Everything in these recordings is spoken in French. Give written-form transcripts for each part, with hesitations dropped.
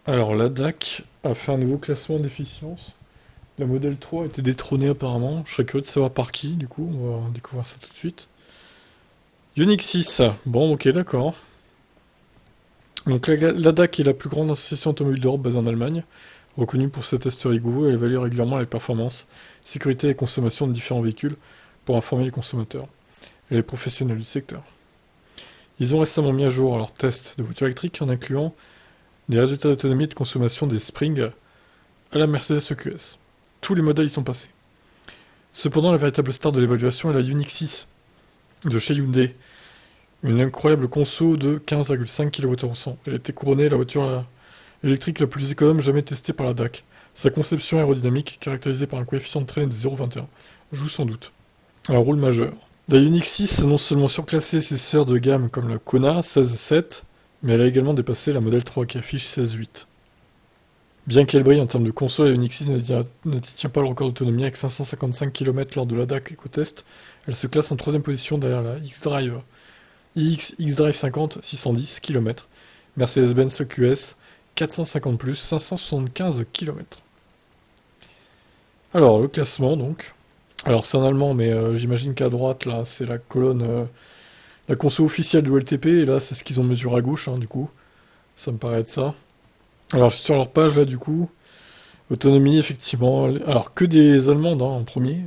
Alors, la DAC a fait un nouveau classement d'efficience. La modèle 3 a été détrônée apparemment. Je serais curieux de savoir par qui, du coup, on va découvrir ça tout de suite. Unix 6. Bon, ok, d'accord. Donc, la DAC est la plus grande association automobile d'Europe basée en Allemagne, reconnue pour ses tests rigoureux et elle évalue régulièrement les performances, sécurité et consommation de différents véhicules pour informer les consommateurs et les professionnels du secteur. Ils ont récemment mis à jour leurs tests de voitures électriques en incluant des résultats d'autonomie et de consommation des Spring à la Mercedes EQS. Tous les modèles y sont passés. Cependant, la véritable star de l'évaluation est la Unix 6 de chez Hyundai. Une incroyable conso de 15,5 kWh. Elle a été couronnée la voiture électrique la plus économe jamais testée par la DAC. Sa conception aérodynamique, caractérisée par un coefficient de traînée de 0,21, joue sans doute un rôle majeur. La Unix 6 a non seulement surclassé ses sœurs de gamme comme la Kona 16.7, mais elle a également dépassé la modèle 3 qui affiche 16.8. Bien qu'elle brille en termes de conso, la Unix 6 ne détient pas le record d'autonomie avec 555 km lors de la DAC EcoTest. Elle se classe en troisième position derrière la X-Drive. X-Drive 50, 610 km. Mercedes-Benz EQS, 450+, 575 km. Alors, le classement, donc. Alors, c'est en allemand, mais j'imagine qu'à droite, là, c'est la colonne, la conso officielle de LTP, et là, c'est ce qu'ils ont mesuré à gauche, hein, du coup. Ça me paraît être ça. Alors, je suis sur leur page, là, du coup. Autonomie, effectivement. Alors, que des Allemandes, hein, en premier.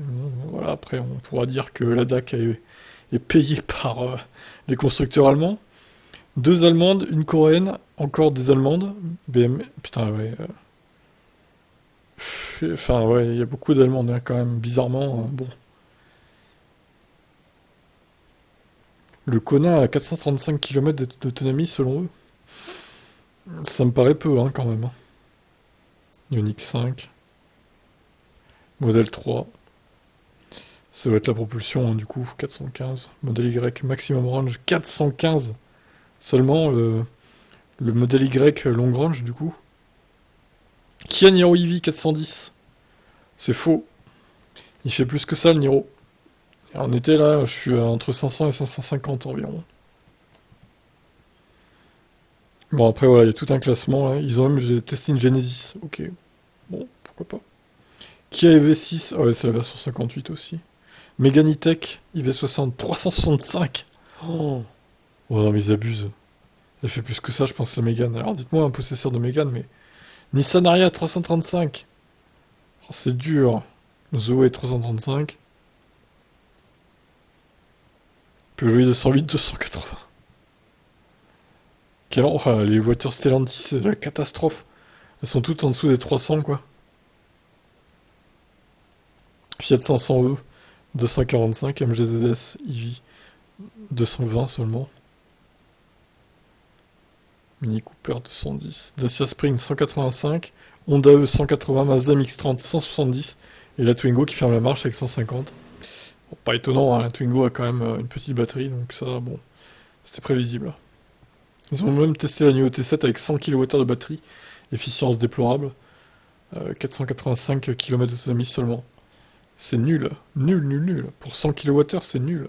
Voilà, après, on pourra dire que la DAC est payée par les constructeurs allemands. Deux Allemandes, une Coréenne, encore des Allemandes. BM... Putain, ouais. Enfin, ouais, il y a beaucoup d'Allemandes, hein, quand même, bizarrement. Bon. Le Kona a 435 km d'autonomie, selon eux. Ça me paraît peu, hein, quand même. Hein. Unix 5. Modèle 3. Ça doit être la propulsion, hein, du coup, 415. Modèle Y, maximum range, 415. Seulement, le modèle Y long range, du coup. Kia Niro EV 410. C'est faux. Il fait plus que ça, le Niro. En été, là, je suis entre 500 et 550 environ. Bon, après, voilà, il y a tout un classement, là. Ils ont même j'ai testé une Genesis. Ok. Bon, pourquoi pas. Kia EV6. Ah ouais, c'est la version 58 aussi. Mégane E-Tech, IV60, 365. Oh. Oh non, mais ils abusent. Elle fait plus que ça, je pense, la Mégane. Alors dites-moi un possesseur de Mégane, mais... Nissan Ariya 335. Oh, c'est dur. Zoé 335. Peugeot 208, 280. Les voitures Stellantis, c'est la catastrophe. Elles sont toutes en dessous des 300, quoi. Fiat 500e, 245. MGZS EV, 220 seulement. Mini Cooper 210, Dacia Spring 185, Honda E 180, Mazda MX-30 170 et la Twingo qui ferme la marche avec 150. Bon, pas étonnant, hein, la Twingo a quand même une petite batterie, donc ça, bon, c'était prévisible. Ils ont même testé la Neo T7 avec 100 kWh de batterie, efficience déplorable, 485 km d'autonomie seulement. C'est nul, nul, nul, nul. Pour 100 kWh, c'est nul.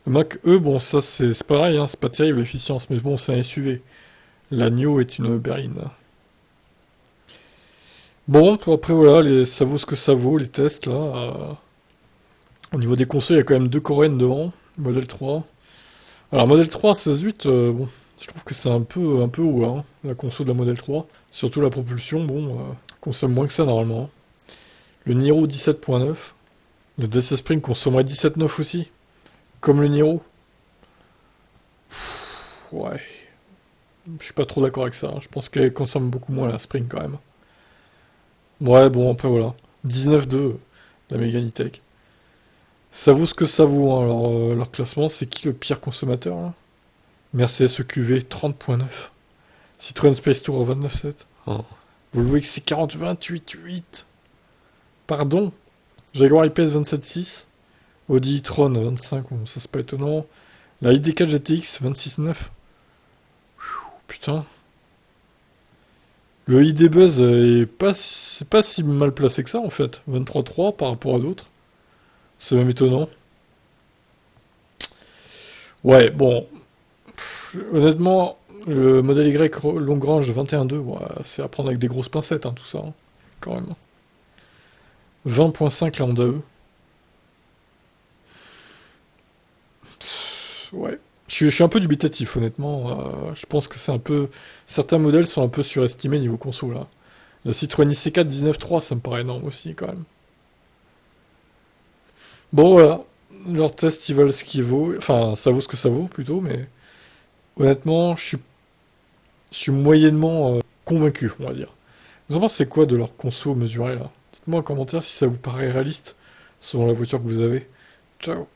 Le Mac E, bon, ça c'est pareil, hein, c'est pas terrible l'efficience, mais bon, c'est un SUV. L'agneau est une berline. Bon, après voilà, ça vaut ce que ça vaut, les tests là. Au niveau des consoles, il y a quand même deux coréennes devant, modèle 3. Alors, modèle 3, 16.8, bon, je trouve que c'est un peu haut, hein, la console de la modèle 3. Surtout la propulsion, bon, consomme moins que ça normalement. Hein. Le Niro 17.9. Le Dacia Spring consommerait 17.9 aussi, comme le Niro. Ouais, je suis pas trop d'accord avec ça. Hein. Je pense qu'elle consomme beaucoup moins la Spring quand même. Ouais, bon, après voilà. 19,2, la Mégane E-Tech. Ça vaut ce que ça vaut, hein. Alors, leur classement, c'est qui le pire consommateur là? Mercedes EQV 30.9. Citroën Space Tour 29.7. Oh. Volvo XC40 28.8. Pardon. Jaguar I-Pace 27.6. Audi e-tron 25, bon, ça c'est pas étonnant. La ID4 GTX 26.9. Putain. Le ID Buzz c'est pas si mal placé que ça en fait. 23.3 par rapport à d'autres. C'est même étonnant. Ouais, bon. Honnêtement, Le modèle Y long range 21.2, ouais, c'est à prendre avec des grosses pincettes, hein, tout ça, hein, quand même. 20.5 la Honda E. Ouais. Je suis un peu dubitatif, honnêtement. Je pense que c'est un peu. Certains modèles sont un peu surestimés niveau conso, là. La Citroën IC4 19.3, ça me paraît énorme aussi, quand même. Bon, voilà. Leur test, ils valent ce qu'il vaut. Enfin, ça vaut ce que ça vaut, plutôt, mais honnêtement, je suis moyennement convaincu, on va dire. Vous en pensez quoi de leur conso mesuré, là? Dites-moi en commentaire si ça vous paraît réaliste, selon la voiture que vous avez. Ciao.